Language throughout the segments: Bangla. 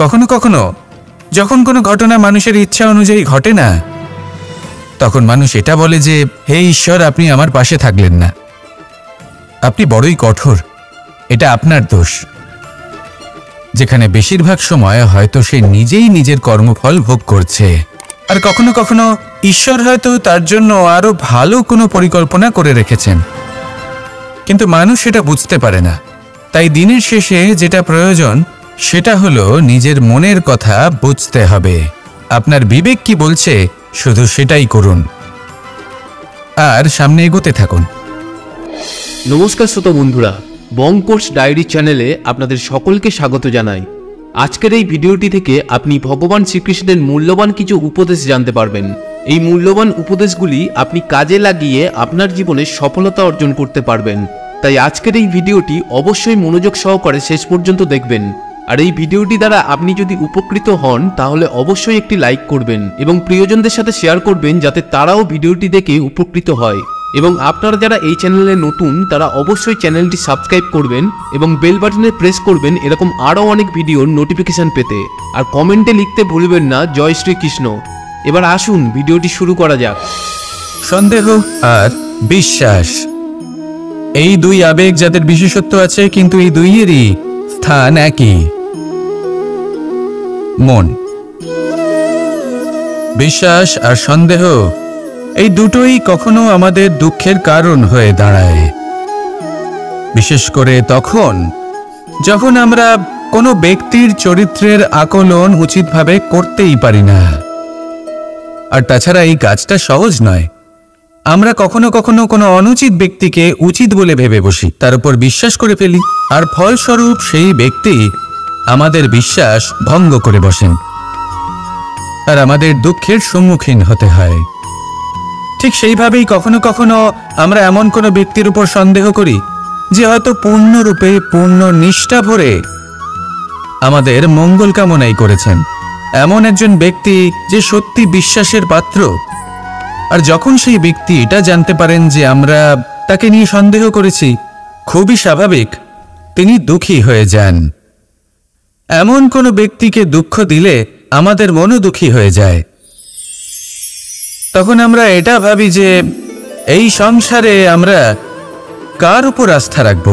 কখনো কখনো যখন কোনো ঘটনা মানুষের ইচ্ছা অনুযায়ী ঘটে না, তখন মানুষ এটা বলে যে হে ঈশ্বর, আপনি আমার পাশে থাকলেন না, আপনি বড়ই কঠোর, এটা আপনার দোষ। যেখানে বেশিরভাগ সময় হয়তো সে নিজেই নিজের কর্মফল ভোগ করছে, আর কখনো কখনো ঈশ্বর হয়তো তার জন্য আরো ভালো কোনো পরিকল্পনা করে রেখেছেন, কিন্তু মানুষ সেটা বুঝতে পারে না। তাই দিনের শেষে যেটা প্রয়োজন সেটা হলো নিজের মনের কথা বুঝতে হবে। আপনার বিবেক কি বলছে শুধু সেটাই করুন আর সামনে এগোতে থাকুন। নমস্কার শ্রোতা বন্ধুরা, বং কোর্স ডায়েরি চ্যানেলে আপনাদের সকলকে স্বাগত জানাই। আজকের এই ভিডিওটি থেকে আপনি ভগবান শ্রীকৃষ্ণের মূল্যবান কিছু উপদেশ জানতে পারবেন। এই মূল্যবান উপদেশগুলি আপনি কাজে লাগিয়ে আপনার জীবনে সফলতা অর্জন করতে পারবেন। তাই আজকের এই ভিডিওটি অবশ্যই মনোযোগ সহকারে শেষ পর্যন্ত দেখবেন। আর এই ভিডিওটি দ্বারা আপনি যদি উপকৃত হন তাহলে অবশ্যই একটি লাইক করবেন এবং প্রিয়জনদের সাথে শেয়ার করবেন, যাতে তারাও ভিডিওটি দেখে উপকৃত হয়। এবং আপনারা যারা এই চ্যানেলে নতুন তারা অবশ্যই চ্যানেলটি সাবস্ক্রাইব করবেন এবং বেল বাটনে প্রেস করবেন এরকম আরও অনেক ভিডিওর নোটিফিকেশন পেতে। আর কমেন্টে লিখতে ভুলবেন না জয় শ্রীকৃষ্ণ। এবার আসুন ভিডিওটি শুরু করা যাক। সন্দেহ আর বিশ্বাস, এই দুই আবেগ যাদের বিশেষত্ব আছে, কিন্তু এই দুইয়েরই স্থান একই, মন। বিশ্বাস আর সন্দেহ এই দুটোই কখনো আমাদের দুঃখের কারণ হয়ে দাঁড়ায়, বিশেষ করে তখন যখন আমরা কোনো ব্যক্তির চরিত্রের আকলন উচিতভাবে করতেই পারি না। আর তাছাড়া এই কাজটা সহজ নয়। আমরা কখনো কখনো কোনো অনুচিত ব্যক্তিকে উচিত বলে ভেবে বসি, তার উপর বিশ্বাস করে ফেলি, আর ফলস্বরূপ সেই ব্যক্তি আমাদের বিশ্বাস ভঙ্গ করে বসেন আর আমাদের দুঃখের সম্মুখীন হতে হয়। ঠিক সেইভাবেই কখনো কখনো আমরা এমন কোনো ব্যক্তির উপর সন্দেহ করি যে হয়তো পূর্ণরূপে পূর্ণ নিষ্ঠা ভরে আমাদের মঙ্গল কামনাই করেছেন, এমন একজন ব্যক্তি যে সত্যি বিশ্বাসের পাত্র। আর যখন সেই ব্যক্তি এটা জানতে পারেন যে আমরা তাকে নিয়ে সন্দেহ করেছি, খুবই স্বাভাবিক তিনি দুঃখী হয়ে যান। এমন কোনো ব্যক্তিকে দুঃখ দিলে আমাদের মনও দুঃখী হয়ে যায়। তখন আমরা এটা ভাবি যে এই সংসারে আমরা কার উপর আস্থা রাখব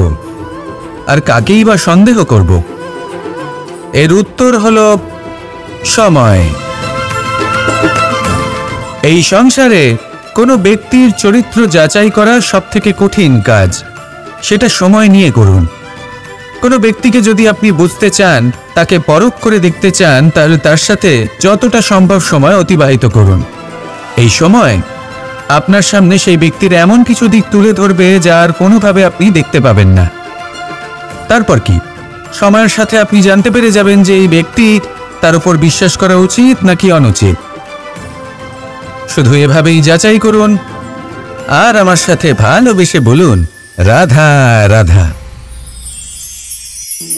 আর কাকেই বা সন্দেহ করব? এর উত্তর হলো সময়। এই সংসারে কোনো ব্যক্তির চরিত্র যাচাই করা সবথেকে কঠিন কাজ, সেটা সময় নিয়ে করুন। কোনো ব্যক্তিকে যদি আপনি বুঝতে চান, তাকে পরখ করে দেখতে চান, তাহলে তার সাথে যতটা সম্ভব সময় অতিবাহিত করুন। এই সময় আপনার সামনে সেই ব্যক্তির এমন কিছু দিক তুলে ধরবে যা আর কোনোভাবে আপনি দেখতে পাবেন না। তারপর কি, সময়ের সাথে আপনি জানতে পেরে যাবেন যে এই ব্যক্তি, তার উপর বিশ্বাস করা উচিত নাকি অনুচিত। শুধু এভাবেই যাচাই করুন আর আমার সাথে ভালোবেসে বলুন রাধা রাধা।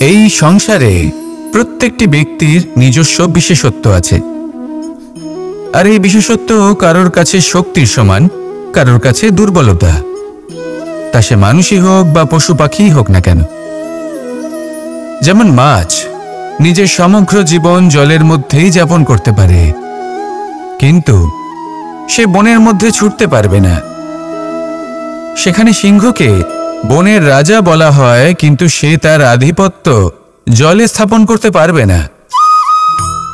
এই সংসারে প্রত্যেকটি ব্যক্তির নিজস্ব বিশেষত্ব আছে, আর এই বিশেষত্ব কারোর কাছে শক্তির সমান, কারোর কাছে দুর্বলতা, তা সে মানুষই হোক বা পশু পাখি হোক না কেন। যেমন মাছ নিজের সমগ্র জীবন জলের মধ্যেই যাপন করতে পারে, কিন্তু সে বনের মধ্যে ছুটতে পারবে না। সেখানে সিংহকে বনের রাজা বলা হয়, কিন্তু সে তার আধিপত্য জলে স্থাপন করতে পারবে না।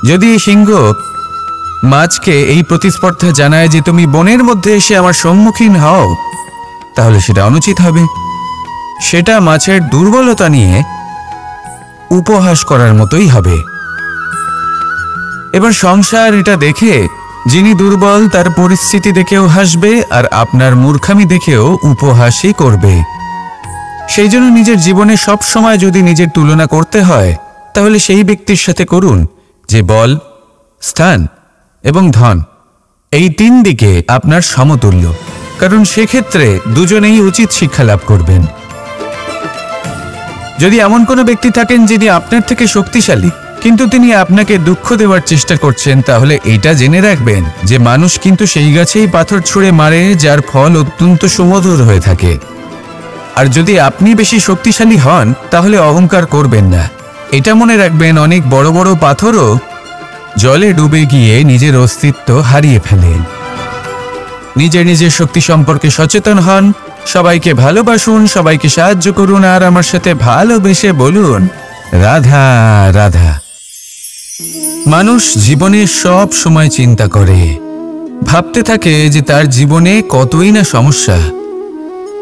যদি এই সিংহ মাছকে এই প্রতিস্পর্ধা জানায় যে তুমি বনের মধ্যে এসে আমার সম্মুখীন হও, তাহলে সেটা অনুচিত হবে। সেটা মাছের দুর্বলতা নিয়ে উপহাস করার মতোই হবে। এবার সংসার এটা দেখে যিনি দুর্বল তার পরিস্থিতি দেখেও হাসবে আর আপনার মূর্খামি দেখেও উপহাসই করবে। সেই জন্য নিজের জীবনে সব সময় যদি নিজের তুলনা করতে হয়, তাহলে সেই ব্যক্তির সাথে করুন যে বল, স্থান এবং ধন এই তিন দিকে আপনার সমতুল্য, কারণ সেক্ষেত্রে দুজনেই উচিত শিক্ষা লাভ করবেন। যদি এমন কোনো ব্যক্তি থাকেন যিনি আপনার থেকে শক্তিশালী, কিন্তু তিনি আপনাকে দুঃখ দেওয়ার চেষ্টা করছেন, তাহলে এইটা জেনে রাখবেন যে মানুষ কিন্তু সেই গাছেই পাথর ছুঁড়ে মারে যার ফল অত্যন্ত সুমধুর হয়ে থাকে। আর যদি আপনি বেশি শক্তিশালী হন, তাহলে অহংকার করবেন না, এটা মনে রাখবেন, অনেক বড় বড় পাথরও জলে ডুবে গিয়ে নিজের অস্তিত্ব হারিয়ে ফেলে। নিজের নিজের শক্তি সম্পর্কে সচেতন হন, সবাইকে ভালোবাসুন, সবাইকে সাহায্য করুন, আর আমার সাথে ভালোবেসে বলুন রাধা রাধা। মানুষ জীবনে সব সময় চিন্তা করে, ভাবতে থাকে যে তার জীবনে কতই না সমস্যা।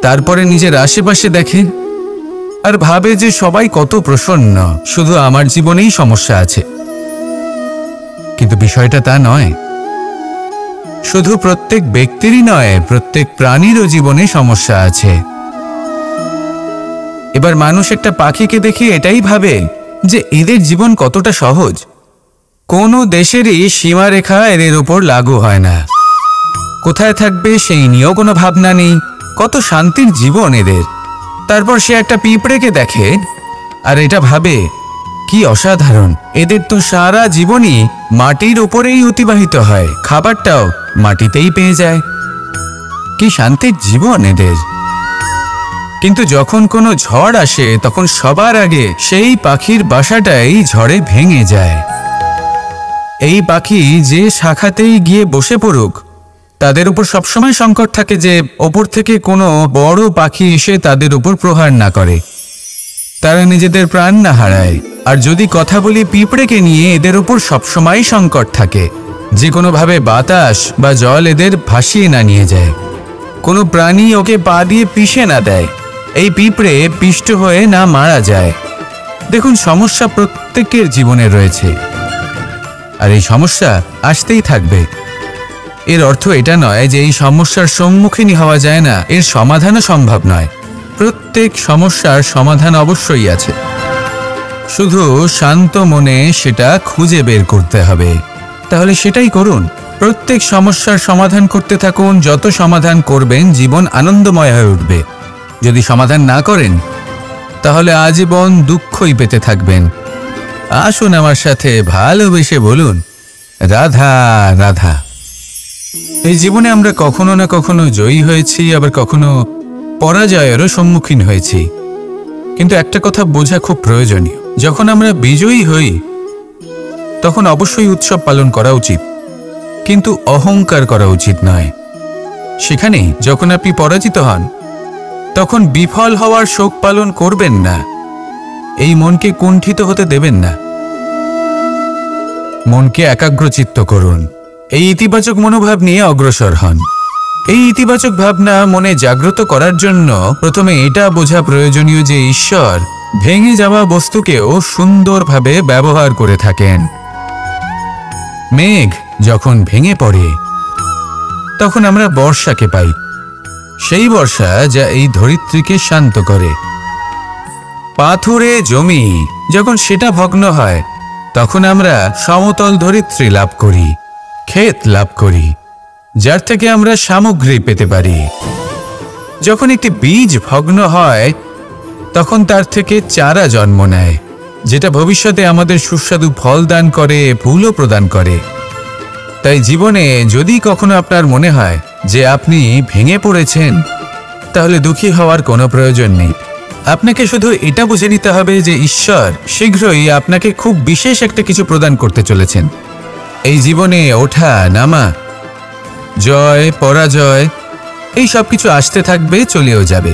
তারপরে নিজের আশেপাশে দেখে আর ভাবে যে সবাই কত প্রসন্ন, শুধু আমার জীবনেই সমস্যা আছে। কিন্তু বিষয়টা তা নয়। শুধু প্রত্যেক ব্যক্তিরই নয়, প্রত্যেক প্রাণীরও জীবনে সমস্যা আছে। এবার মানুষ একটা পাখিকে দেখে এটাই ভাবে যে এদের জীবন কতটা সহজ। কোনো দেশেরই সীমারেখা এদের উপর লাগু হয় না। কোথায় থাকবে সেই নিয়েও কোনো ভাবনা নেই, কত শান্তির জীবন এদের। তারপর সে একটা পিঁপড়েকে দেখে আর এটা ভাবে কি অসাধারণ, এদের তো সারা জীবনই মাটির উপরেই অতিবাহিত হয়, খাবারটাও মাটিতেই পেয়ে যায়, কি শান্তির জীবন এদের। কিন্তু যখন কোনো ঝড় আসে তখন সবার আগে সেই পাখির বাসাটাই ঝড়ে ভেঙে যায়। এই পাখি যে শাখাতেই গিয়ে বসে পড়ুক, তাদের উপর সবসময় সংকট থাকে যে ওপর থেকে কোনো বড় পাখি এসে তাদের উপর প্রহার না করে, তারা নিজেদের প্রাণ না হারায়। আর যদি কথা বলি পিঁপড়েকে নিয়ে, এদের উপর সবসময় সংকট থাকে যে কোনোভাবে বাতাস বা জল এদের ভাসিয়ে না নিয়ে যায়, কোনো প্রাণী ওকে পা দিয়ে পিষে না দেয়, এই পিঁপড়ে পিষ্ট হয়ে না মারা যায়। দেখুন, সমস্যা প্রত্যেকের জীবনে রয়েছে আর এই সমস্যা আসতেই থাকবে। এর অর্থ এটা নয় যে এই সমস্যার সম্মুখীনই হওয়া যায় না, এর সমাধানও সম্ভব নয়। প্রত্যেক সমস্যার সমাধান অবশ্যই আছে, শুধু শান্ত মনে সেটা খুঁজে বের করতে হবে। তাহলে সেটাই করুন, প্রত্যেক সমস্যার সমাধান করতে থাকুন। যত সমাধান করবেন জীবন আনন্দময় হয়ে উঠবে। যদি সমাধান না করেন তাহলে আজীবন দুঃখই পেতে থাকবেন। আসুন আমার সাথে ভালোবেসে বলুন রাধা রাধা। এই জীবনে আমরা কখনো না কখনো জয়ী হয়েছি, আবার কখনো পরাজয়েরও সম্মুখীন হয়েছি। কিন্তু একটা কথা বোঝা খুব প্রয়োজনীয়, যখন আমরা বিজয়ী হই তখন অবশ্যই উৎসব পালন করা উচিত, কিন্তু অহংকার করা উচিত নয়। সেখানেই যখন আপনি পরাজিত হন তখন বিফল হওয়ার শোক পালন করবেন না, এই মনকে কুণ্ঠিত হতে দেবেন না। মনকে একাগ্রচিত্ত করুন, এই ইতিবাচক মনোভাব নিয়ে অগ্রসর হন। এই ইতিবাচক ভাবনা মনে জাগ্রত করার জন্য প্রথমে এটা বোঝা প্রয়োজনীয় যে ঈশ্বর ভেঙে যাওয়া বস্তুকেও সুন্দরভাবে ব্যবহার করে থাকেন। মেঘ যখন ভেঙে পড়ে তখন আমরা বর্ষাকে পাই, সেই বর্ষা যা এই ধরিত্রীকে শান্ত করে। পাথুরে জমি যখন সেটা ভগ্ন হয় তখন আমরা সমতল ধরিত্রী লাভ করি, ক্ষেত লাভ করি, যার থেকে আমরা সামগ্রী পেতে পারি। যখন একটি বীজ ভগ্ন হয় তখন তার থেকে চারা জন্ম নেয়, যেটা ভবিষ্যতে আমাদের সুস্বাদু ফল দান করে, ফুলও প্রদান করে। তাই জীবনে যদি কখনো আপনার মনে হয় যে আপনি ভেঙে পড়েছেন, তাহলে দুঃখী হওয়ার কোনো প্রয়োজন নেই। আপনাকে শুধু এটা বুঝে নিতে হবে যে ঈশ্বর শীঘ্রই আপনাকে খুব বিশেষ একটা কিছু প্রদান করতে চলেছেন। এই জীবনে ওঠা নামা, জয় পরাজয়, এই সব কিছু আসতে থাকবে, চলেও যাবে।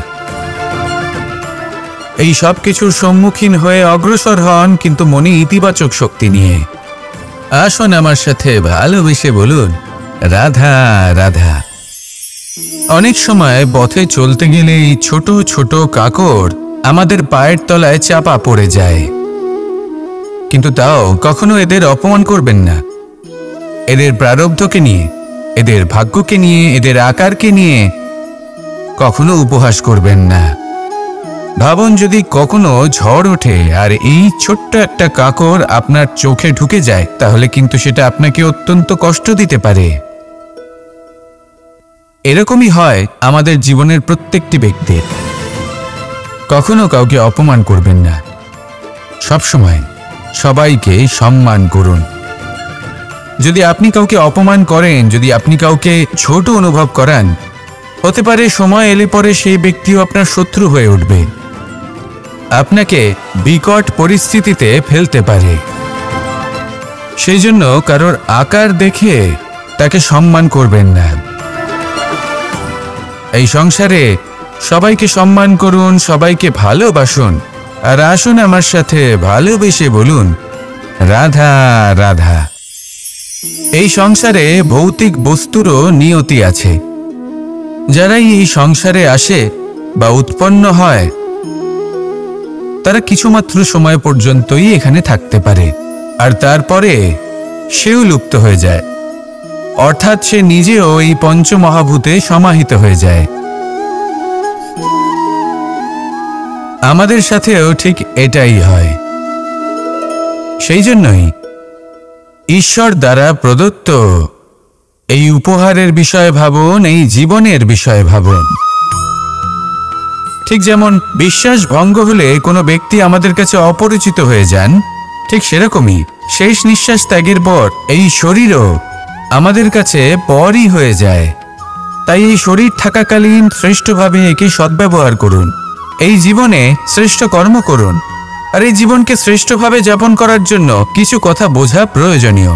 এই সব কিছুর সম্মুখীন হয়ে অগ্রসর হন, কিন্তু মনে ইতিবাচক শক্তি নিয়ে। আসুন আমার সাথে ভালোবেসে বলুন রাধা রাধা। অনেক সময় পথে চলতে গেলে এই ছোট ছোট কাকড় আমাদের পায়ের তলায় চাপা পড়ে যায়, কিন্তু তাও কখনো এদের অপমান করবেন না। এদের প্রারব্ধকে নিয়ে, এদের ভাগ্যকে নিয়ে, এদের আকারকে নিয়ে কখনো উপহাস করবেন না। ভাবুন, যদি কখনো ঝড় ওঠে আর এই ছোট্ট একটা কাকড় আপনার চোখে ঢুকে যায়, তাহলে কিন্তু সেটা আপনাকে অত্যন্ত কষ্ট দিতে পারে। এরকমই হয় আমাদের জীবনের প্রত্যেকটি ব্যক্তির। কখনো কাউকে অপমান করবেন না, সবসময় সবাইকে সম্মান করুন। যদি আপনি কাউকে অপমান করেন, যদি আপনি কাউকে ছোট অনুভব করান, হতে পারে সময় এলে পরে সেই ব্যক্তিও আপনার শত্রু হয়ে উঠবে। আপনাকে বিকট পরিস্থিতিতে ফেলতে পারে। সেই জন্য কারোর আকার দেখে তাকে সম্মান করবেন না। এই সংসারে সবাইকে সম্মান করুন, সবাইকে ভালোবাসুন, আর আসুন আমার সাথে ভালোবেসে বলুন রাধা রাধা। এই সংসারে ভৌতিক বস্তুরও নিয়তি আছে। যারাই এই সংসারে আসে বা উৎপন্ন হয় তারা কিছুমাত্র সময় পর্যন্তই এখানে থাকতে পারে, আর তারপরে সেও লুপ্ত হয়ে যায়, অর্থাৎ সে নিজেও এই পঞ্চমহাভূতে সমাহিত হয়ে যায়। আমাদের সাথেও ঠিক এটাই হয়। সেই জন্যই ঈশ্বর দ্বারা প্রদত্ত এই উপহারের বিষয়ে ভাবুন, এই জীবনের বিষয়ে ভাবুন। ঠিক যেমন বিশ্বাস ভঙ্গ হলে কোনো ব্যক্তি আমাদের কাছে অপরিচিত হয়ে যান, ঠিক সেরকমই শেষ নিঃশ্বাস ত্যাগের পর এই শরীরও আমাদের কাছে পরই হয়ে যায়। তাই এই শরীর থাকাকালীন শ্রেষ্ঠভাবে একে সদ্ব্যবহার করুন, এই জীবনে শ্রেষ্ঠ কর্ম করুন। আর এই জীবনকে শ্রেষ্ঠভাবে যাপন করার জন্য কিছু কথা বোঝা প্রয়োজনীয়।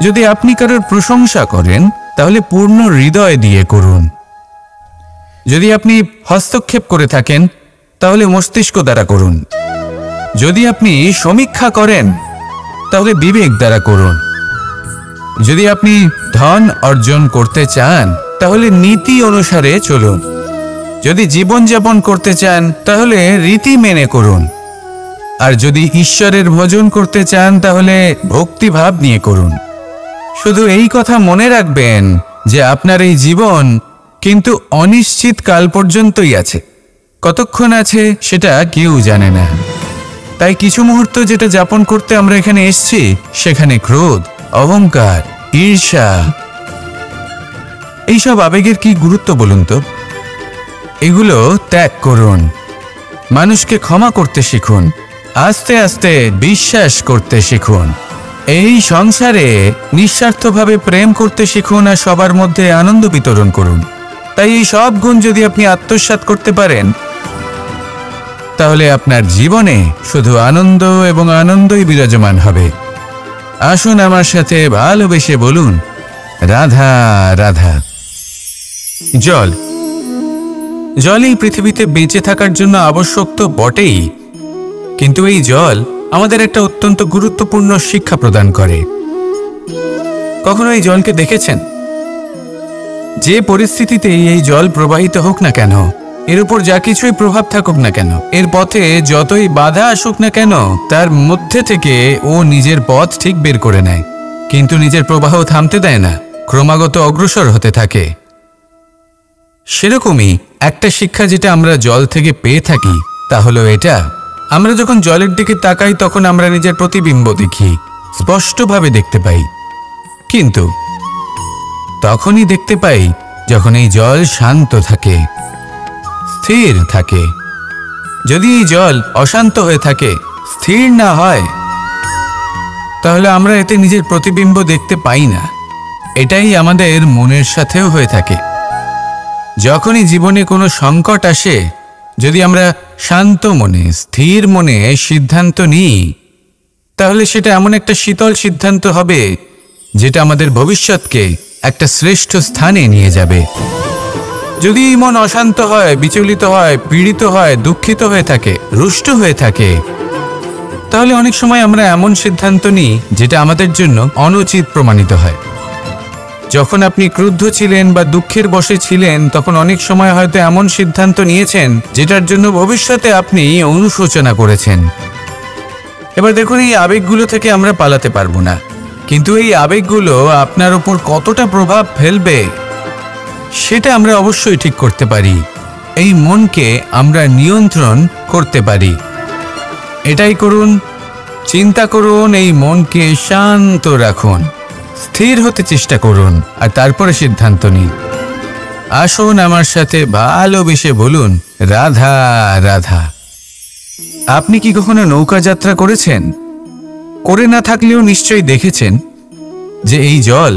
যদি আপনি কারোর প্রশংসা করেন তাহলে পূর্ণ হৃদয় দিয়ে করুন। যদি আপনি হস্তক্ষেপ করে থাকেন তাহলে মস্তিষ্ক দ্বারা করুন। যদি আপনি সমীক্ষা করেন তাহলে বিবেক দ্বারা করুন। যদি আপনি ধন অর্জন করতে চান তাহলে নীতি অনুসারে চলুন। যদি জীবনযাপন করতে চান তাহলে রীতি মেনে করুন। আর যদি ঈশ্বরের ভজন করতে চান তাহলে ভক্তিভাব নিয়ে করুন। শুধু এই কথা মনে রাখবেন যে আপনার এই জীবন কিন্তু অনিশ্চিত কাল পর্যন্তই আছে। কতক্ষণ আছে সেটা কেউ জানে না। তাই কিছু মুহূর্ত যেটা যাপন করতে আমরা এখানে এসেছি সেখানে ক্রোধ, অহংকার, ঈর্ষা, এইসব আবেগের কি গুরুত্ব বলুন তো? এগুলো ত্যাগ করুন। মানুষকে ক্ষমা করতে শিখুন। আস্তে আস্তে বিশ্বাস করতে শিখুন। এই সংসারে নিঃস্বার্থভাবে প্রেম করতে শিখুন আর সবার মধ্যে আনন্দ বিতরণ করুন। তাই এই সব গুণ যদি আপনি আত্মসাৎ করতে পারেন তাহলে আপনার জীবনে শুধু আনন্দ এবং আনন্দই বিরাজমান হবে। আসুন আমার সাথে ভালোবেসে বলুন রাধা রাধা। জল জলই পৃথিবীতে বেঁচে থাকার জন্য আবশ্যক তো বটেই, কিন্তু এই জল আমাদের একটা অত্যন্ত গুরুত্বপূর্ণ শিক্ষা প্রদান করে। কখনো এই জলকে দেখেছেন? যে পরিস্থিতিতেই এই জল প্রবাহিত হোক না কেন, এর উপর যা কিছুই প্রভাব থাকুক না কেন, এর পথে যতই বাধা আসুক না কেন, তার মধ্যে থেকে ও নিজের পথ ঠিক বের করে নেয়, কিন্তু নিজের প্রবাহ থামতে দেয় না, ক্রমাগত অগ্রসর হতে থাকে। সেরকমই একটা শিক্ষা যেটা আমরা জল থেকে পেয়ে থাকি তা হলো এটা, আমরা যখন জলের দিকে তাকাই তখন আমরা নিজের প্রতিবিম্ব দেখি, স্পষ্টভাবে দেখতে পাই। কিন্তু তখনই দেখতে পাই যখন এই জল শান্ত থাকে, স্থির থাকে। যদি এই জল অশান্ত হয়ে থাকে, স্থির না হয়, তাহলে আমরা এতে নিজের প্রতিবিম্ব দেখতে পাই না। এটাই আমাদের মনের সাথেও হয়ে থাকে। যখনই জীবনে কোনো সংকট আসে, যদি আমরা শান্ত মনে, স্থির মনে সিদ্ধান্ত নিই, তাহলে সেটা এমন একটা শীতল সিদ্ধান্ত হবে যেটা আমাদের ভবিষ্যৎকে একটা শ্রেষ্ঠ স্থানে নিয়ে যাবে। যদি মন অশান্ত হয়, বিচলিত হয়, পীড়িত হয়, দুঃখিত হয়ে থাকে, রুষ্ট হয়ে থাকে, তাহলে অনেক সময় আমরা এমন সিদ্ধান্ত নিই যেটা আমাদের জন্য অনুচিত প্রমাণিত হয়। যখন আপনি ক্রুদ্ধ ছিলেন বা দুঃখের বশে ছিলেন, তখন অনেক সময় হয়তো এমন সিদ্ধান্ত নিয়েছেন যেটার জন্য ভবিষ্যতে আপনি অনুশোচনা করেছেন। এবার দেখুন, এই আবেগগুলো থেকে আমরা পালাতে পারবো না, কিন্তু এই আবেগগুলো আপনার উপর কতটা প্রভাব ফেলবে সেটা আমরা অবশ্যই ঠিক করতে পারি। এই মনকে আমরা নিয়ন্ত্রণ করতে পারি। এটাই করুন, চিন্তা করুন, এই মনকে শান্ত রাখুন, স্থির হতে চেষ্টা করুন, আর তারপরে সিদ্ধান্ত নিন। আসুন আমার সাথে ভালোবেসে বলুন রাধা রাধা। আপনি কি কখনো নৌকা যাত্রা করেছেন? করে না থাকলেও নিশ্চয়ই দেখেছেন যে এই জল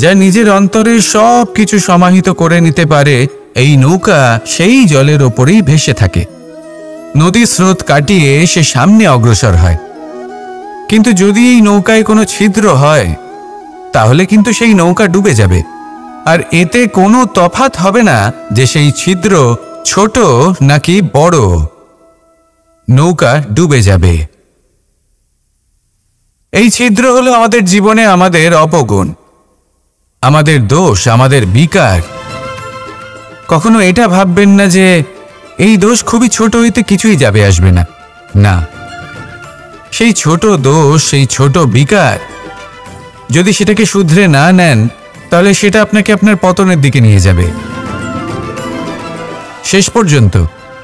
যা নিজের অন্তরে সব কিছু সমাহিত করে নিতে পারে, এই নৌকা সেই জলের ওপরেই ভেসে থাকে। নদীর স্রোত কাটিয়ে সে সামনে অগ্রসর হয়। কিন্তু যদি এই নৌকায় কোনো ছিদ্র হয় তাহলে কিন্তু সেই নৌকা ডুবে যাবে। আর এতে কোনো তফাৎ হবে না যে সেই ছিদ্র ছোট নাকি বড়, নৌকা ডুবে যাবে। এই ছিদ্র হলো আমাদের জীবনে আমাদের অপগুণ, আমাদের দোষ, আমাদের বিকার। কখনো এটা ভাববেন না যে এই দোষ খুবই ছোট, হইতে কিছুই যাবে আসবে না। না, সেই ছোট দোষ, সেই ছোট বিকার যদি সেটাকে শুধরে না নেন তাহলে সেটা আপনাকে আপনার পতনের দিকে নিয়ে যাবে। শেষ পর্যন্ত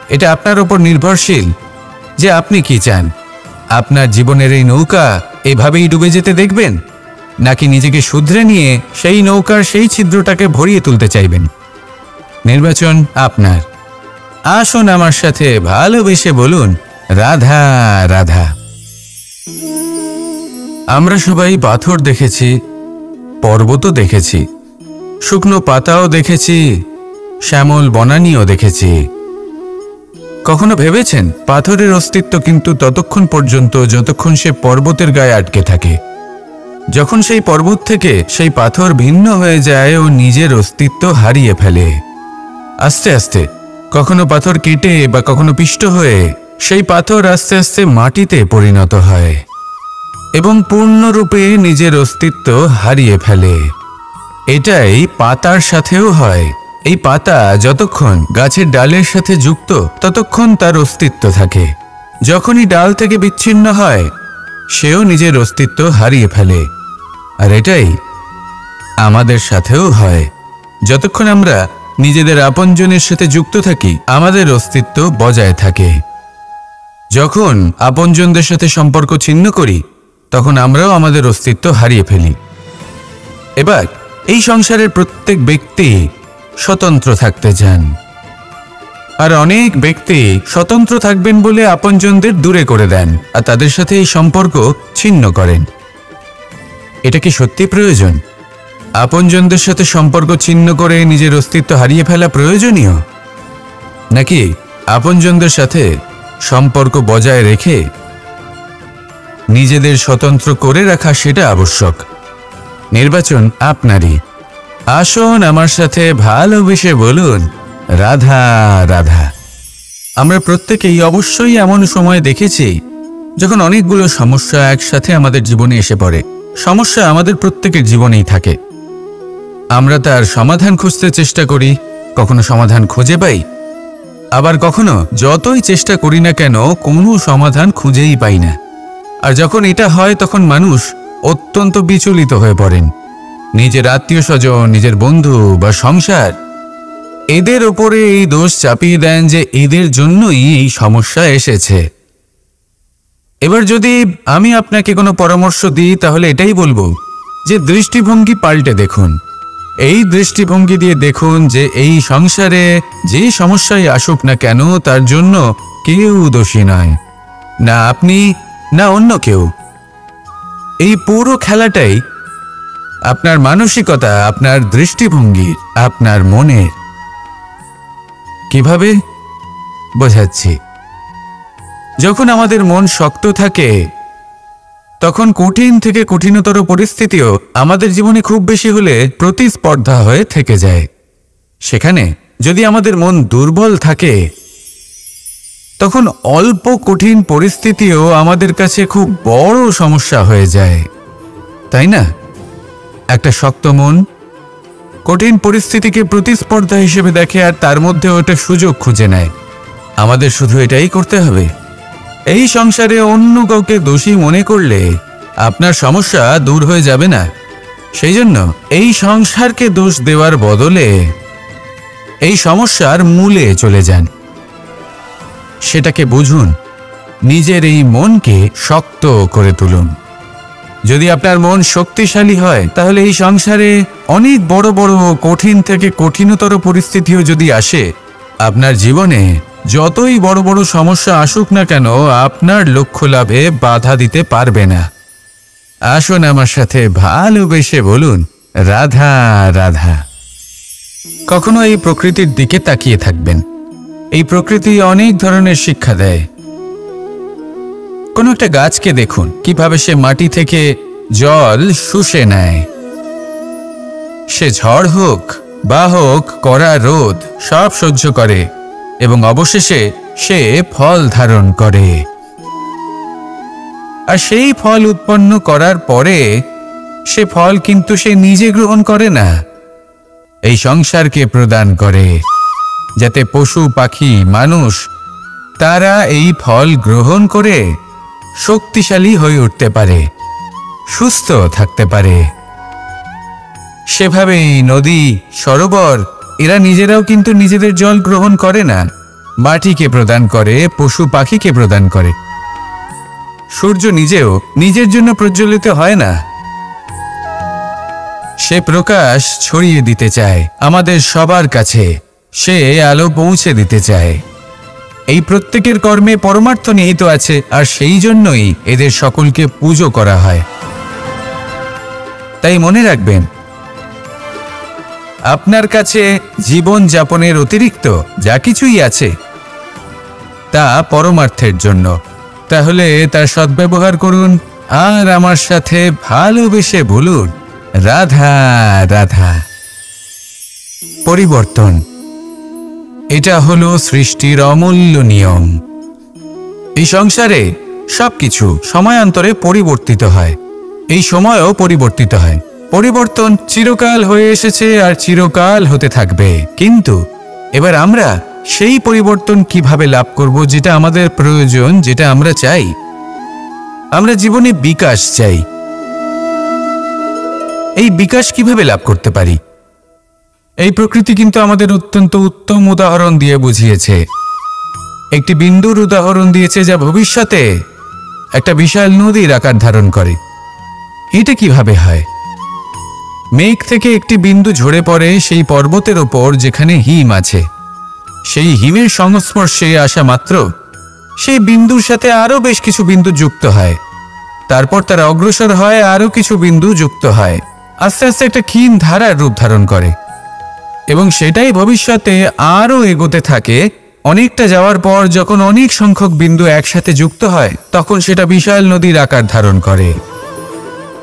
এটা আপনার উপর নির্ভরশীল যে আপনি কি চান। আপনার জীবনের এই নৌকা এভাবেই ডুবে যেতে দেখবেন, নাকি নিজেকে শুধরে নিয়ে সেই নৌকার সেই ছিদ্রটাকে ভরিয়ে তুলতে চাইবেন? নির্বাচন আপনার। আসুন আমার সাথে ভালোবেসে বলুন, রাধা রাধা। আমরা সবাই পাথর দেখেছি, পর্বতও দেখেছি, শুকনো পাতাও দেখেছি, শ্যামল বনানীও দেখেছি। কখনো ভেবেছেন পাথরের অস্তিত্ব কিন্তু ততক্ষণ পর্যন্ত যতক্ষণ সে পর্বতের গায়ে আটকে থাকে। যখন সেই পর্বত থেকে সেই পাথর ভিন্ন হয়ে যায় ও নিজের অস্তিত্ব হারিয়ে ফেলে। আস্তে আস্তে কখনো পাথর কেটে বা কখনো পিষ্ট হয়ে সেই পাথর আস্তে আস্তে মাটিতে পরিণত হয় এবং পূর্ণরূপে নিজের অস্তিত্ব হারিয়ে ফেলে। এটাই পাতার সাথেও হয়। এই পাতা যতক্ষণ গাছের ডালের সাথে যুক্ত ততক্ষণ তার অস্তিত্ব থাকে। যখনই ডাল থেকে বিচ্ছিন্ন হয় সেও নিজের অস্তিত্ব হারিয়ে ফেলে। আর এটাই আমাদের সাথেও হয়। যতক্ষণ আমরা নিজেদের আপনজনের সাথে যুক্ত থাকি আমাদের অস্তিত্ব বজায় থাকে। যখন আপনজনদের সাথে সম্পর্ক ছিন্ন করি তখন আমরাও আমাদের অস্তিত্ব হারিয়ে ফেলি। এবার এই সংসারের প্রত্যেক ব্যক্তি স্বতন্ত্র থাকতে চান, আর অনেক ব্যক্তি স্বতন্ত্র থাকবেন বলে আপনজনদের দূরে করে দেন আর তাদের সাথে এই সম্পর্ক ছিন্ন করেন। এটা কি সত্যি প্রয়োজন? আপনজনদের সাথে সম্পর্ক ছিন্ন করে নিজের অস্তিত্ব হারিয়ে ফেলা প্রয়োজনীয়, নাকি আপনজনদের সাথে সম্পর্ক বজায় রেখে নিজেদের স্বতন্ত্র করে রাখা সেটা আবশ্যক? নির্বাচন আপনারই। আসুন আমার সাথে ভালোবেসে বলুন, রাধা রাধা। আমরা প্রত্যেকেই অবশ্যই এমন সময় দেখেছি যখন অনেকগুলো সমস্যা একসাথে আমাদের জীবনে এসে পড়ে। সমস্যা আমাদের প্রত্যেকের জীবনেই থাকে। আমরা তার সমাধান খুঁজতে চেষ্টা করি, কখনো সমাধান খুঁজে পাই, আবার কখনো যতই চেষ্টা করি না কেন কোনো সমাধান খুঁজেই পাই না। আর যখন এটা হয় তখন মানুষ অত্যন্ত বিচলিত হয়ে পড়েন। নিজের আত্মীয় স্বজন, নিজের বন্ধু বা সংসার, এদের ওপরে এই দোষ চাপিয়ে দেন যে এদের জন্যই এই সমস্যা এসেছে। এবার যদি আমি আপনাকে কোনো পরামর্শ দিই তাহলে এটাই বলবো যে দৃষ্টিভঙ্গি পাল্টে দেখুন। এই দৃষ্টিভঙ্গি দিয়ে দেখুন যে এই সংসারে যে সমস্যাই আসুক না কেন তার জন্য কেউ দোষী নয়, না আপনি না অন্য কেউ। এই পুরো খেলাটাই আপনার মানসিকতা, আপনার দৃষ্টিভঙ্গি, আপনার মনের। কিভাবে বোঝাচ্ছি? যখন আমাদের মন শক্ত থাকে তখন কঠিন থেকে কঠিনতর পরিস্থিতিও আমাদের জীবনে খুব বেশি হলে প্রতিস্পর্ধা হয়ে থেকে যায়। সেখানে যদি আমাদের মন দুর্বল থাকে তখন অল্প কঠিন পরিস্থিতিও আমাদের কাছে খুব বড় সমস্যা হয়ে যায়, তাই না? একটা শক্ত মন কঠিন পরিস্থিতিকে প্রতিস্পর্ধা হিসেবে দেখে আর তার মধ্যে ওটা সুযোগ খুঁজে নেয়। আমাদের শুধু এটাই করতে হবে। এই সংসারে অন্য কাউকে দোষী মনে করলে আপনার সমস্যা দূর হয়ে যাবে না। সেই জন্য এই সংসারকে দোষ দেওয়ার বদলে এই সমস্যার মূলে চলে যান, সেটাকে বুঝুন, নিজের এই মনকে শক্ত করে তুলুন। যদি আপনার মন শক্তিশালী হয় তাহলে এই সংসারে অনেক বড় বড় কঠিন থেকে কঠিনতর পরিস্থিতিও যদি আসে, আপনার জীবনে যতই বড় বড় সমস্যা আসুক না কেন আপনার লক্ষ্য লাভে বাধা দিতে পারবে না। আসুন আমার সাথে ভালোবেসে বলুন, রাধা রাধা। কখনো এই প্রকৃতির দিকে তাকিয়ে থাকবেন। এই প্রকৃতি অনেক ধরনের শিক্ষা দেয়। কোনো একটা গাছকে দেখুন কিভাবে সে মাটি থেকে জল শুষে নেয়। সে ঝড় হোক বা হোক কড়া রোদ সব সহ্য করে এবং অবশেষে সে ফল ধারণ করে। আর সেই ফল উৎপন্ন করার পরে সে ফল কিন্তু সে নিজে গ্রহণ করে না, এই সংসারকে প্রদান করে, যাতে পশু পাখি মানুষ তারা এই ফল গ্রহণ করে শক্তিশালী হয়ে উঠতে পারে, সুস্থ থাকতে পারে। সেভাবেই নদী, সরোবর এরা নিজেরাও কিন্তু নিজেদের জল গ্রহণ করে না, মাটিকে প্রদান করে, পশু পাখিকে প্রদান করে। সূর্য নিজেও নিজের জন্য প্রজ্বলিত হয় না, সে প্রকাশ ছড়িয়ে দিতে চায় আমাদের সবার কাছে, সে আলো পৌঁছে দিতে চায়। এই প্রত্যেকের কর্মে পরমার্থ নিহিত আছে, আর সেই জন্যই এদের সকলকে পুজো করা হয়। তাই মনে রাখবেন, আপনার কাছে জীবন যাপনের অতিরিক্ত যা কিছুই আছে তা পরমার্থের জন্য। তাহলে তার সদ্ব্যবহার করুন আর আমার সাথে ভালোবেসে বলুন, রাধা রাধা। পরিবর্তন, এটা হলো সৃষ্টির অমূল্য নিয়ম। এই সংসারে সবকিছু সময়ান্তরে পরিবর্তিত হয়, এই সময়ও পরিবর্তিত হয়। পরিবর্তন চিরকাল হয়ে এসেছে আর চিরকাল হতে থাকবে। কিন্তু এবার আমরা সেই পরিবর্তন কিভাবে লাভ করব, যেটা আমাদের প্রয়োজন, যেটা আমরা চাই। আমরা জীবনে বিকাশ চাই। এই বিকাশ কিভাবে লাভ করতে পারি? এই প্রকৃতি কিন্তু আমাদের অত্যন্ত উত্তম উদাহরণ দিয়ে বুঝিয়েছে। একটি বিন্দুর উদাহরণ দিয়েছে যা ভবিষ্যতে একটা বিশাল নদীর আকার ধারণ করে। এটা কিভাবে হয়? মেঘ থেকে একটি বিন্দু ঝরে পড়ে সেই পর্বতের ওপর যেখানে হিম আছে। সেই হিমের সংস্পর্শে আসা মাত্র সেই বিন্দুর সাথে আরো বেশ কিছু বিন্দু যুক্ত হয়। তারপর তারা অগ্রসর হয়, আরো কিছু বিন্দু যুক্ত হয়, আস্তে আস্তে একটা ক্ষীণ ধারার রূপ ধারণ করে এবং সেটাই ভবিষ্যতে আরো এগোতে থাকে। অনেকটা যাওয়ার পর যখন অনেক সংখ্যক বিন্দু একসাথে যুক্ত হয়, তখন সেটা বিশাল নদীর আকার ধারণ করে।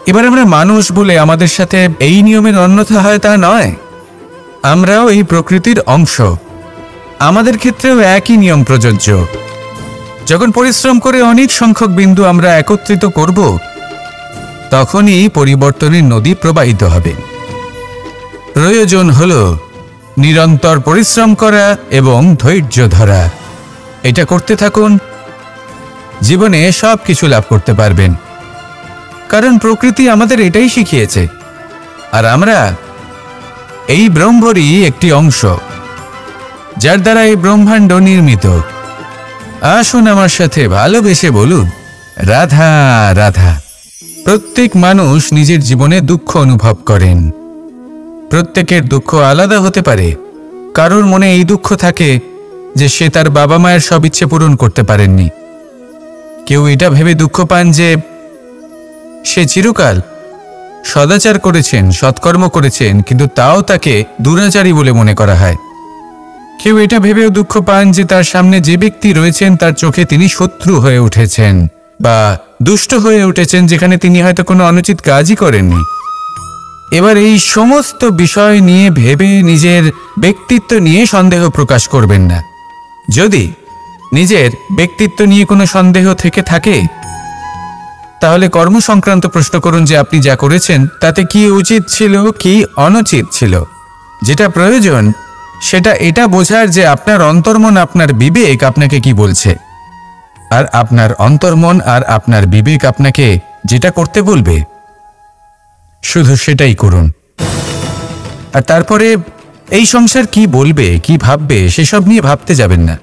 এবার আমরা মানুষ বলে আমাদের সাথে এই নিয়মের অন্যথা হয় তা নয়। আমরাও এই প্রকৃতির অংশ, আমাদের ক্ষেত্রেও একই নিয়ম প্রযোজ্য। যখন পরিশ্রম করে অনেক সংখ্যক বিন্দু আমরা একত্রিত করব, তখনই পরিবর্তনের নদী প্রবাহিত হবে। প্রয়োজন হলো নিরন্তর পরিশ্রম করা এবং ধৈর্য ধরা। এটা করতে থাকুন, জীবনে সব কিছু লাভ করতে পারবেন। কারণ প্রকৃতি আমাদের এটাই শিখিয়েছে, আর আমরা এই ব্রহ্মরই একটি অংশ, যার দ্বারা এই ব্রহ্মাণ্ড নির্মিত। আসুন আমার সাথে ভালোবেসে বলুন, রাধা রাধা। প্রত্যেক মানুষ নিজের জীবনে দুঃখ অনুভব করেন। প্রত্যেকের দুঃখ আলাদা হতে পারে। কারোর মনে এই দুঃখ থাকে যে সে তার বাবা মায়ের সব ইচ্ছে পূরণ করতে পারেননি। কেউ এটা ভেবে দুঃখ পান যে সে চিরকাল সদাচার করেছেন, সৎকর্ম করেছেন, কিন্তু তাও তাকে দুরাচারী বলে মনে করা হয়। কেউ এটা ভেবেও দুঃখ পান যে তার সামনে যে ব্যক্তি রয়েছেন তার চোখে তিনি শত্রু হয়ে উঠেছেন বা দুষ্ট হয়ে উঠেছেন, যেখানে তিনি হয়তো কোনো অনুচিত কাজই করেননি। এবার এই সমস্ত বিষয় নিয়ে ভেবে নিজের ব্যক্তিত্ব নিয়ে সন্দেহ প্রকাশ করবেন না। যদি নিজের ব্যক্তিত্ব নিয়ে কোনো সন্দেহ থেকে থাকে, তাহলে কর্ম সংক্রান্ত প্রশ্ন করুন যে আপনি যা করেছেন তাতে কি উচিত ছিল, কি অনুচিত ছিল। যেটা প্রয়োজন সেটা এটা বোঝার যে আপনার অন্তর্মন, আপনার বিবেক আপনাকে কি বলছে, আর আপনার অন্তর্মন আর আপনার বিবেক আপনাকে যেটা করতে বলবে শুধু সেটাই করুন। আর তারপরে এই সংসার কি বলবে, কি ভাববে সেসব নিয়ে ভাবতে যাবেন না।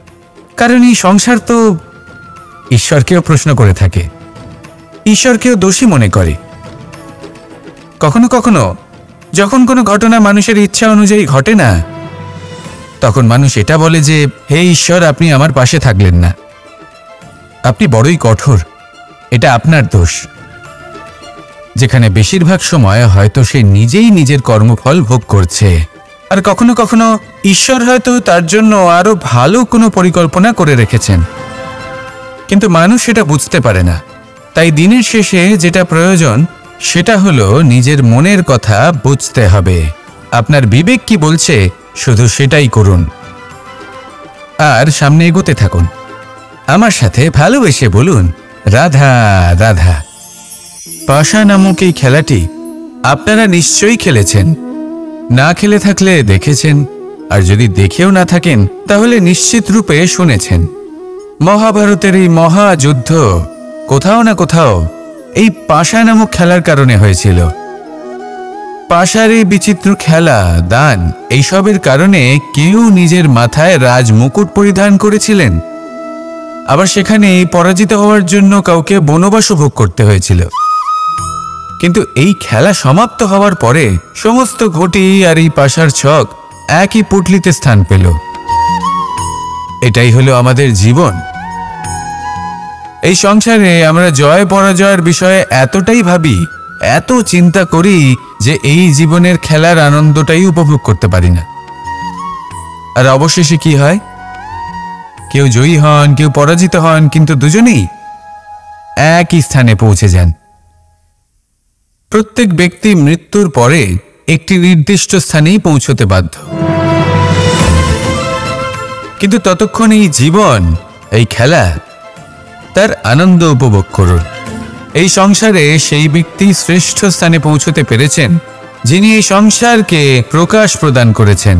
কারণ এই সংসার তো ঈশ্বরকেও প্রশ্ন করে থাকে, ঈশ্বরকেও দোষী মনে করে। কখনো কখনো যখন কোনো ঘটনা মানুষের ইচ্ছা অনুযায়ী ঘটে না, তখন মানুষ এটা বলে যে হে ঈশ্বর, আপনি আমার পাশে থাকলেন না, আপনি বড়ই কঠোর, এটা আপনার দোষ। যেখানে বেশিরভাগ সময় হয়তো সে নিজেই নিজের কর্মফল ভোগ করছে আর কখনো কখনো ঈশ্বর হয়তো তার জন্য আরো ভালো কোনো পরিকল্পনা করে রেখেছেন, কিন্তু মানুষ সেটা বুঝতে পারে না। তাই দিনের শেষে যেটা প্রয়োজন সেটা হলো নিজের মনের কথা বুঝতে হবে। আপনার বিবেক কি বলছে শুধু সেটাই করুন আর সামনে এগোতে থাকুন। আমার সাথে ভালোবেসে বলুন, রাধা রাধা। পাশা নামক এই খেলাটি আপনারা নিশ্চয়ই খেলেছেন, না খেলে থাকলে দেখেছেন, আর যদি দেখেও না থাকেন তাহলে নিশ্চিত রূপে শুনেছেন। মহাভারতের এই মহাযুদ্ধ কোথাও না কোথাও এই পাশা নামক খেলার কারণে হয়েছিল। পাশার এই বিচিত্র খেলা, দান, এইসবের কারণে কেউ নিজের মাথায় রাজমুকুট পরিধান করেছিলেন, আবার সেখানে পরাজিত হওয়ার জন্য কাউকে বনবাসও ভোগ করতে হয়েছিল। কিন্তু এই খেলা সমাপ্ত হওয়ার পরে সমস্ত ঘটি আর এই পাশার ছক একই পুটলিতে স্থান পেল। এটাই হলো আমাদের জীবন। এই সংসারে আমরা জয় পরাজয়ের বিষয়ে এতটাই ভাবি, এত চিন্তা করি যে এই জীবনের খেলার আনন্দটাই উপভোগ করতে পারি না। আর অবশেষে কি হয়? কেউ জয়ী হন, কেউ পরাজিত হন, কিন্তু দুজনেই একই স্থানে পৌঁছে যান। প্রত্যেক ব্যক্তি মৃত্যুর পরে একটি নির্দিষ্ট স্থানেই পৌঁছতে বাধ্য, কিন্তু ততক্ষণ এই জীবন, এই খেলা, তার আনন্দ উপভোগ করুন। এই সংসারে সেই ব্যক্তি শ্রেষ্ঠ স্থানে পৌঁছতে পেরেছেন যিনি এই সংসারকে প্রকাশ প্রদান করেছেন,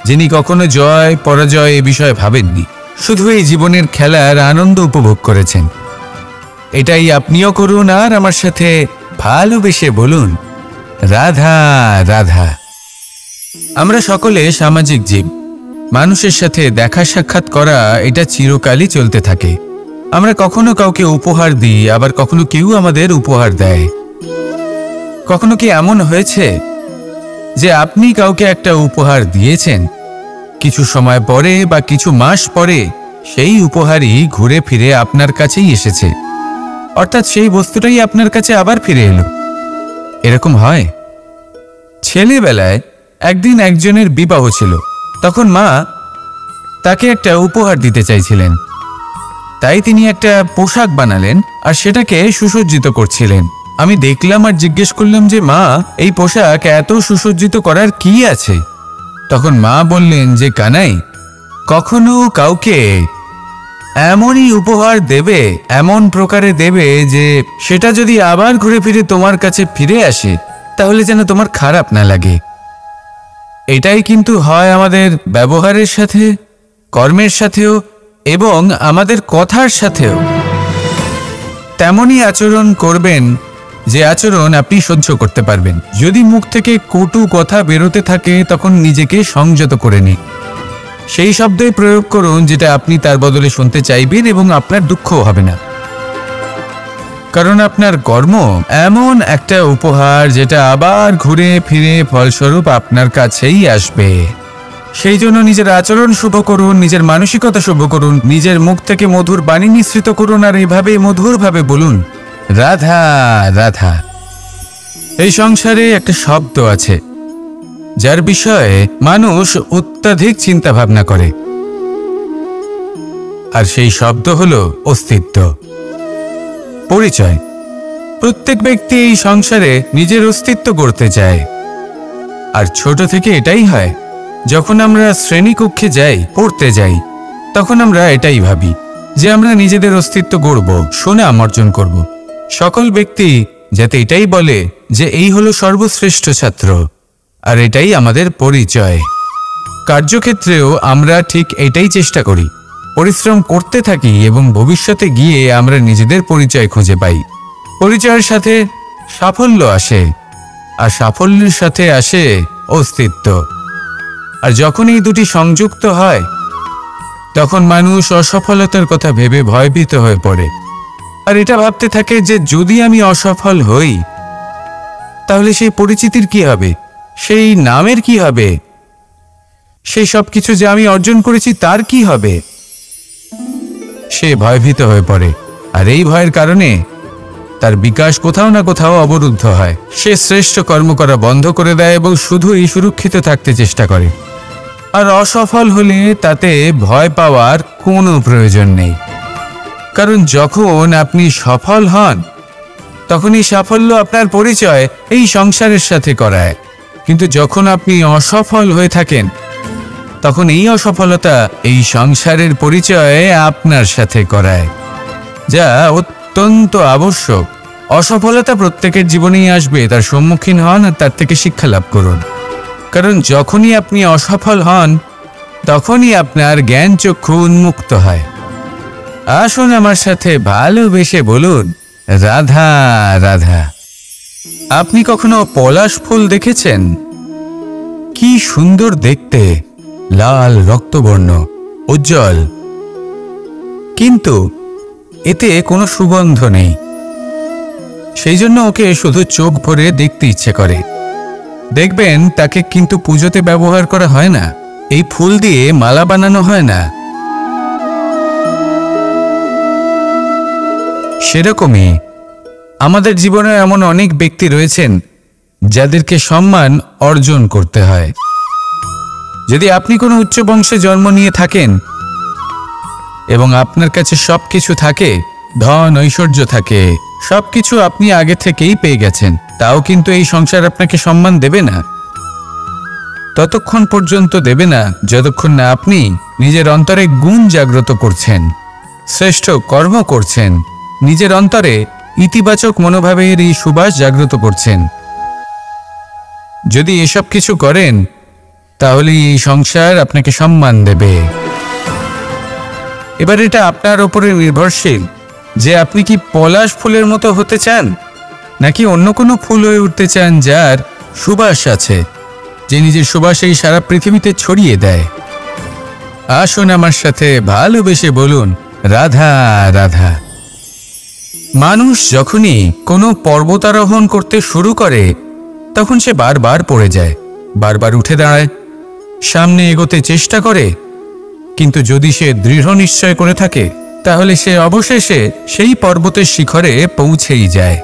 যিনি কখনো জয় পরাজয় এ বিষয়ে ভাবেননি, শুধু এই জীবনের খেলার আনন্দ উপভোগ করেছেন। এটাই আপনিও করুন আর আমার সাথে ভালোবেসে বলুন, রাধা রাধা। আমরা সকলে সামাজিক জীব। মানুষের সাথে দেখা সাক্ষাৎ করা এটা চিরকালই চলতে থাকে। আমরা কখনো কাউকে উপহার দিই, আবার কখনো কেউ আমাদের উপহার দেয়। কখনো কি এমন হয়েছে যে আপনি কাউকে একটা উপহার দিয়েছেন, কিছু সময় পরে বা কিছু মাস পরে সেই উপহারই ঘুরে ফিরে আপনার কাছেই এসেছে, অর্থাৎ সেই বস্তুটাই আপনার কাছে আবার ফিরে এলো? এরকম হয়। ছেলেবেলায় একদিন একজনের বিবাহ ছিল, তখন মা তাকে একটা উপহার দিতে চাইছিলেন, তাই তিনি একটা পোশাক বানালেন আর সেটাকে সুসজ্জিত করছিলেন। আমি দেখলাম আর জিজ্ঞেস করলাম যে মা, এই পোশাক এত সুসজ্জিত করার কি আছে? তখন মা বললেন যে কানাই, কখনো কাউকে এমনই উপহার দেবে, এমন প্রকারে দেবে যে সেটা যদি আবার ঘুরে ফিরে তোমার কাছে ফিরে আসে তাহলে যেন তোমার খারাপ না লাগে। এটাই কিন্তু হয় আমাদের ব্যবহারের সাথে, কর্মের সাথেও এবং আমাদের কথার সাথেও। তেমনই আচরণ করবেন যে আচরণ আপনি সহ্য করতে পারবেন। যদি মুখ থেকে কটু কথা বেরোতে থাকে তখন নিজেকে সংযত করে নিন। সেই শব্দই প্রয়োগ করুন যেটা আপনি তার বদলে শুনতে চাইবেন এবং আপনার দুঃখও হবে না, কারণ আপনার কর্ম এমন একটা উপহার যেটা আবার ঘুরে ফিরে ফলস্বরূপ আপনার কাছেই আসবে। সেই জন্য নিজের আচরণ শুভ করুন, নিজের মানসিকতা শুভ করুন, নিজের মুখ থেকে মধুর বাণী নিঃসৃত করুন আর এইভাবে মধুরভাবে বলুন, রাধা রাধা। এই সংসারে একটা শব্দ আছে যার বিষয়ে মানুষ অত্যাধিক চিন্তা ভাবনা করে, আর সেই শব্দ হলো অস্তিত্ব, পরিচয়। প্রত্যেক ব্যক্তি এই সংসারে নিজের অস্তিত্ব গড়তে চায়, আর ছোট থেকে এটাই হয়। যখন আমরা শ্রেণীকক্ষে যাই, পড়তে যাই, তখন আমরা এটাই ভাবি যে আমরা নিজেদের অস্তিত্ব গড়ব, সুনাম অর্জন করব। সকল ব্যক্তি যাতে এটাই বলে যে এই হলো সর্বশ্রেষ্ঠ ছাত্র, আর এটাই আমাদের পরিচয়। কার্যক্ষেত্রেও আমরা ঠিক এটাই চেষ্টা করি, পরিশ্রম করতে থাকি এবং ভবিষ্যতে গিয়ে আমরা নিজেদের পরিচয় খুঁজে পাই। পরিচয়ের সাথে সাফল্য আসে, আর সাফল্যের সাথে আসে অস্তিত্ব। আর যখন এই দুটি সংযুক্ত হয় তখন মানুষ অসফলতার কথা ভেবে ভয়ভীত হয়ে পড়ে, আর এটা ভাবতে থাকে যে যদি আমি অসফল হই তাহলে সেই পরিচিতির কি হবে, সেই নামের কি হবে, সেই সব কিছু যে আমি অর্জন করেছি তার কি হবে। সে ভয়ভীত হয়ে পড়ে, আর এই ভয়ের কারণে তার বিকাশ কোথাও না কোথাও অবরুদ্ধ হয়। সে শ্রেষ্ঠ কর্ম করা বন্ধ করে দেয় এবং শুধুই সুরক্ষিত থাকতে চেষ্টা করে। আর অসফল হলে তাতে ভয় পাওয়ার কোনো প্রয়োজন নেই, কারণ যখন আপনি সফল হন তখন এই সাফল্য আপনার পরিচয় এই সংসারের সাথে করায়। কিন্তু যখন আপনি অসফল হয়ে থাকেন তখন এই অসফলতা এই সংসারের পরিচয় আপনার সাথে করায়, যা অত্যন্ত আবশ্যক। অসফলতা প্রত্যেকের জীবনেই আসবে, তার সম্মুখীন হন আর তার থেকে শিক্ষা লাভ করুন। কারণ যখনই আপনি অসফল হন তখনই আপনার জ্ঞান চক্ষু উন্মুক্ত হয়। আসুন আমার সাথে ভালোবেসে বলুন, রাধা রাধা। আপনি কখনো পলাশ ফুল দেখেছেন? কি সুন্দর দেখতে, লাল রক্তবর্ণ, উজ্জ্বল, কিন্তু এতে কোনো সুগন্ধ নেই। সেই জন্য ওকে শুধু চোখ ভরে দেখতে ইচ্ছে করে। দেখবেন তাকে কিন্তু পুজোতে ব্যবহার করা হয় না, এই ফুল দিয়ে মালা বানানো হয় না। সেরকমই আমাদের জীবনে এমন অনেক ব্যক্তি রয়েছেন যাদেরকে সম্মান অর্জন করতে হয়। যদি আপনি কোনো উচ্চ বংশে জন্ম নিয়ে থাকেন এবং আপনার কাছে সবকিছু থাকে, ধন ঐশ্বর্য থাকে, সবকিছু আপনি আগে থেকেই পেয়ে গেছেন, তাও কিন্তু এই সংসার আপনাকে সম্মান দেবে না। ততক্ষণ পর্যন্ত দেবে না যতক্ষণ না আপনি নিজের অন্তরে গুণ জাগ্রত করছেন, শ্রেষ্ঠ কর্ম করছেন, নিজের অন্তরে ইতিবাচক মনোভাবের এই সুবাস জাগ্রত করছেন। যদি এসব কিছু করেন তাহলে এই সংসার আপনাকে সম্মান দেবে। এবার এটা আপনার উপরে নির্ভরশীল যে আপনি কি পলাশ ফুলের মতো হতে চান, নাকি অন্য কোনো ফুল হয়ে উঠতে চান যার সুবাস আছে, যে নিজের সুবাস এই সারা পৃথিবীতে ছড়িয়ে দেয়। আসুন আমার সাথে ভালোবেসে বলুন, রাধা রাধা। মানুষ যখনই কোনো পর্বতারোহণ করতে শুরু করে তখন সে বারবার পড়ে যায়, বারবার উঠে দাঁড়ায়, সামনে এগোতে চেষ্টা করে, কিন্তু যদি সে দৃঢ় নিশ্চয় করে থাকে তাহলে সে অবশেষে সেই পর্বতের শিখরে পৌঁছেই যায়।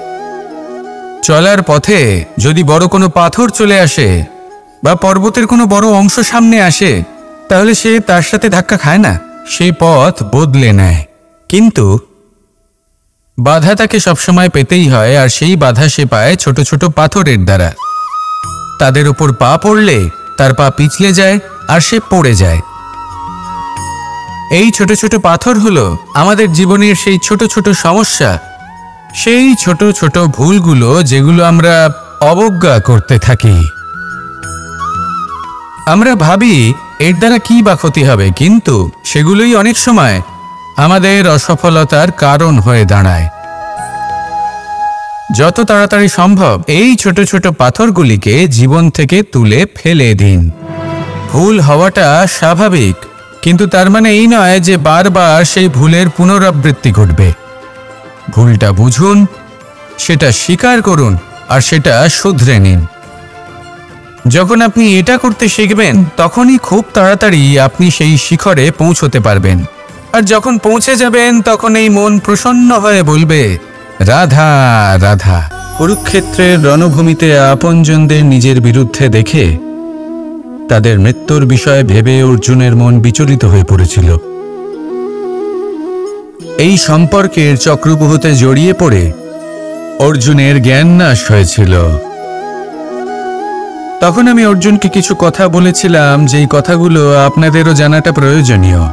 চলার পথে যদি বড় কোনো পাথর চলে আসে বা পর্বতের কোনো বড় অংশ সামনে আসে তাহলে সে তার সাথে ধাক্কা খায় না, সেই পথ বদলে নেয়। কিন্তু বাধা তাকে সবসময় পেতেই হয়, আর সেই বাধা সে পায় ছোট ছোট পাথরের দ্বারা। তাদের উপর পা পড়লে তার পা পিছলে যায় আর সে পড়ে যায়। এই ছোট ছোট পাথর হলো আমাদের জীবনের সেই ছোট ছোট সমস্যা, সেই ছোট ছোট ভুলগুলো যেগুলো আমরা অবজ্ঞা করতে থাকি। আমরা ভাবি এর দ্বারা কি বা ক্ষতি হবে, কিন্তু সেগুলোই অনেক সময় আমাদের অসফলতার কারণ হয়ে দাঁড়ায়। যত তাড়াতাড়ি সম্ভব এই ছোট ছোট পাথরগুলিকে জীবন থেকে তুলে ফেলে দিন। ভুল হওয়াটা স্বাভাবিক, কিন্তু তার মানে এই নয় যে বারবার সেই ভুলের পুনরাবৃত্তি ঘটবে। ভুলটা বুঝুন, সেটা স্বীকার করুন আর সেটা শুধরে নিন। যখন আপনি এটা করতে শিখবেন তখনই খুব তাড়াতাড়ি আপনি সেই শিখরে পৌঁছতে পারবেন। আর যখন পৌঁছে যাবেন তখন এই মন প্রসন্ন হয়ে বলবে, রাধা রাধা। কুরুক্ষেত্রের রণভূমিতে আপনজনদের নিজের বিরুদ্ধে দেখে তাদের মৃত্যুর বিষয়ে ভেবে অর্জুনের মন বিচলিত হয়ে পড়েছিল। এই সম্পর্কের চক্রব্যূহতে জড়িয়ে পড়ে অর্জুনের জ্ঞান নাশ হয়েছিল। তখন আমি অর্জুনকে কিছু কথা বলেছিলাম, যেই কথাগুলো আপনাদেরও জানাটা প্রয়োজনীয়।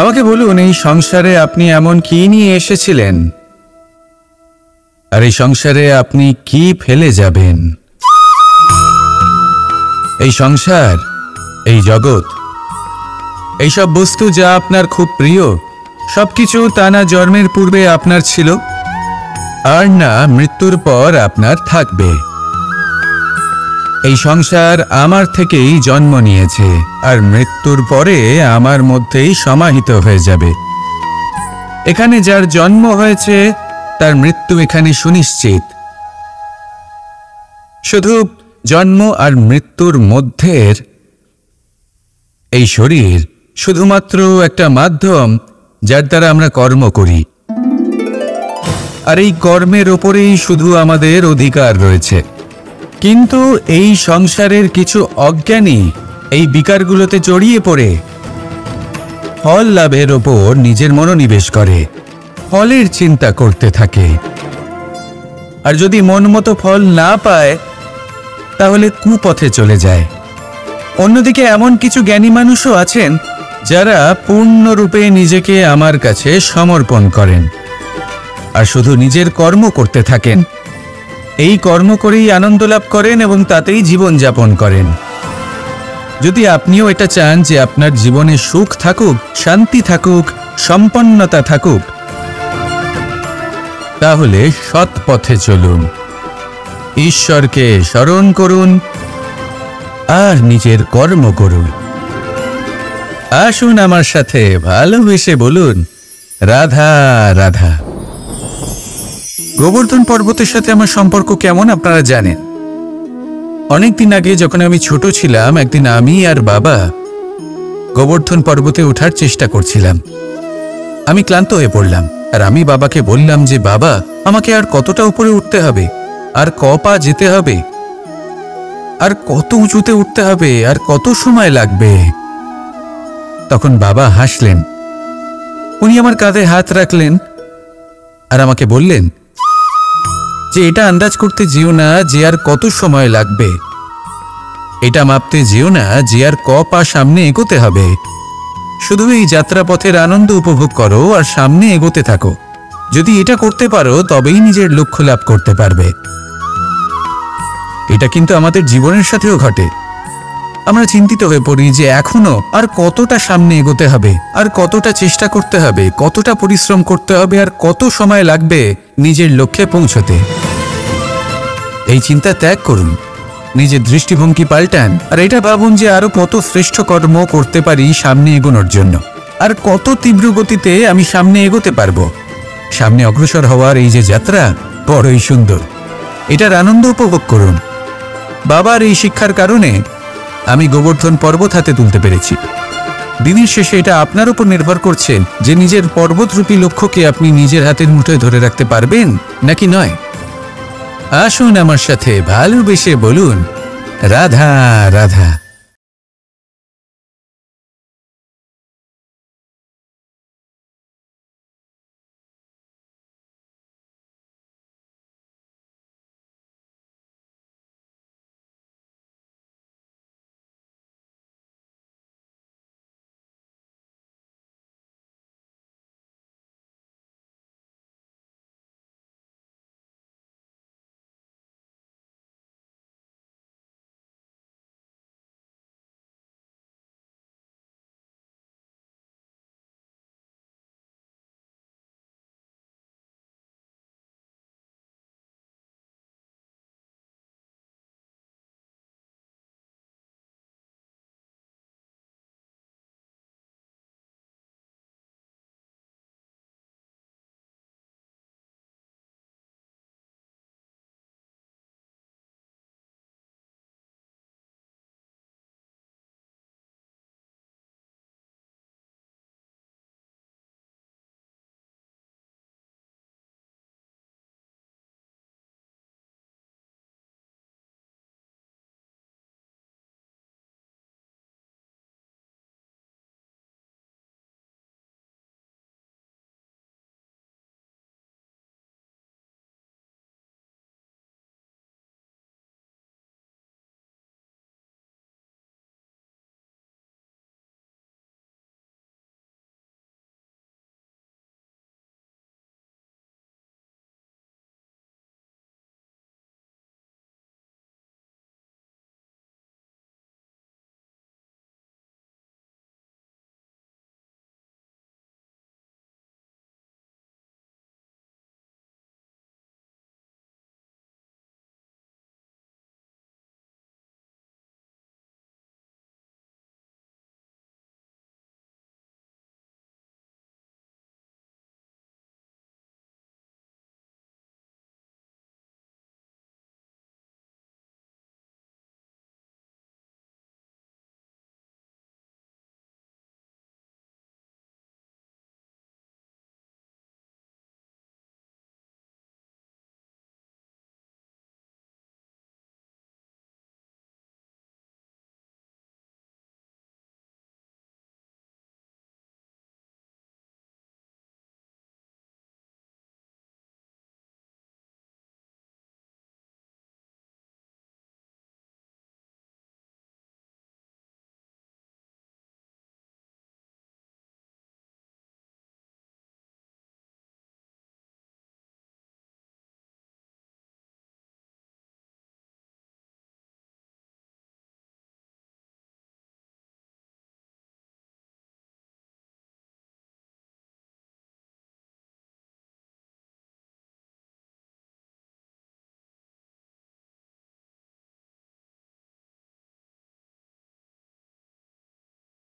আমাকে বলুন, এই সংসারে আপনি এমন কি নিয়ে এসেছিলেন, আর এই সংসারে আপনি কি ফেলে যাবেন? এই সংসার, এই জগৎ, এইসব বস্তু যা আপনার খুব প্রিয়, সবকিছু তা না জন্মের পূর্বে আপনার ছিল আর না মৃত্যুর পর আপনার থাকবে। এই সংসার আমার থেকেই জন্ম নিয়েছে আর মৃত্যুর পরে আমার মধ্যেই সমাহিত হয়ে যাবে। এখানে যার জন্ম হয়েছে তার মৃত্যু এখানে সুনিশ্চিত। শুধু জন্ম আর মৃত্যুর মধ্যের এই শরীর শুধুমাত্র একটা মাধ্যম যার দ্বারা আমরা কর্ম করি। আর এই কর্মের ওপরেই শুধু আমাদের অধিকার রয়েছে। কিন্তু এই সংসারের কিছু অজ্ঞানী এই বিকারগুলোতে জড়িয়ে পড়ে ফল লাভের ওপর নিজের মনোনিবেশ করে, ফলের চিন্তা করতে থাকে। আর যদি মন মতো ফল না পায় তাহলে কুপথে চলে যায়। অন্যদিকে এমন কিছু জ্ঞানী মানুষও আছেন যারা পূর্ণরূপে নিজেকে আমার কাছে সমর্পণ করেন আর শুধু নিজের কর্ম করতে থাকেন। এই কর্ম করেই আনন্দ লাভ করেন এবং তাতেই জীবন যাপন করেন। যদি আপনিও এটা চান যে আপনার জীবনে সুখ থাকুক, শান্তি থাকুক, সম্পন্নতা থাকুক, তাহলে সৎ পথে চলুন, ঈশ্বরকে স্মরণ করুন আর নিজের কর্ম করুন। আসুন আমার সাথে ভালোবেসে বলুন, রাধা রাধা। গোবর্ধন পর্বতের সাথে আমার সম্পর্ক কেমন আপনারা জানেন। অনেকদিন আগে যখন আমি ছোট ছিলাম, একদিন আমি আর বাবা গোবর্ধন পর্বতে ওঠার চেষ্টা করছিলাম। আমি ক্লান্ত হয়ে পড়লাম আর আমি বাবাকে বললাম যে বাবা, আমাকে আর কতটা উপরে উঠতে হবে, আর ক পা যেতে হবে, আর কত উঁচুতে উঠতে হবে, আর কত সময় লাগবে। তখন বাবা হাসলেন। উনি আমার কাঁধে হাত রাখলেন আর আমাকে বললেন যে এটা আন্দাজ করতে যেও না যে আর কত সময় লাগবে, এটা মাপতে যেও না যে আর ক পা সামনে এগোতে হবে। শুধু এই যাত্রাপথের আনন্দ উপভোগ করো আর সামনে এগোতে থাকো। যদি এটা করতে পারো তবেই নিজের লক্ষ্য লাভ করতে পারবে। এটা কিন্তু আমাদের জীবনের সাথেও ঘটে। আমরা চিন্তিত হয়ে পড়ি যে এখনো আর কতটা সামনে এগোতে হবে, আর কতটা চেষ্টা করতে হবে, কতটা পরিশ্রম করতে হবে, আর কত সময় লাগবে নিজের লক্ষ্যে পৌঁছতে। এই চিন্তা ত্যাগ করুন, নিজের দৃষ্টিভঙ্গি পাল্টান আর এটা ভাবুন যে আরো কত শ্রেষ্ঠ কর্ম করতে পারি সামনে এগোনোর জন্য, আর কত তীব্র গতিতে আমি সামনে এগোতে পারবো। সামনে অগ্রসর হওয়ার এই যে যাত্রা বড়ই সুন্দর, এটার আনন্দ উপভোগ করুন। বাবার এই শিক্ষার কারণে আমি গোবর্ধন পর্বত হাতে তুলতে পেরেছি। দিনের শেষে এটা আপনার উপর নির্ভর করছে যে নিজের পর্বতরূপী লক্ষ্যকে আপনি নিজের হাতের মুঠোয় ধরে রাখতে পারবেন নাকি নয়। আসুন আমার সাথে ভালোবেসে বলুন, রাধা রাধা।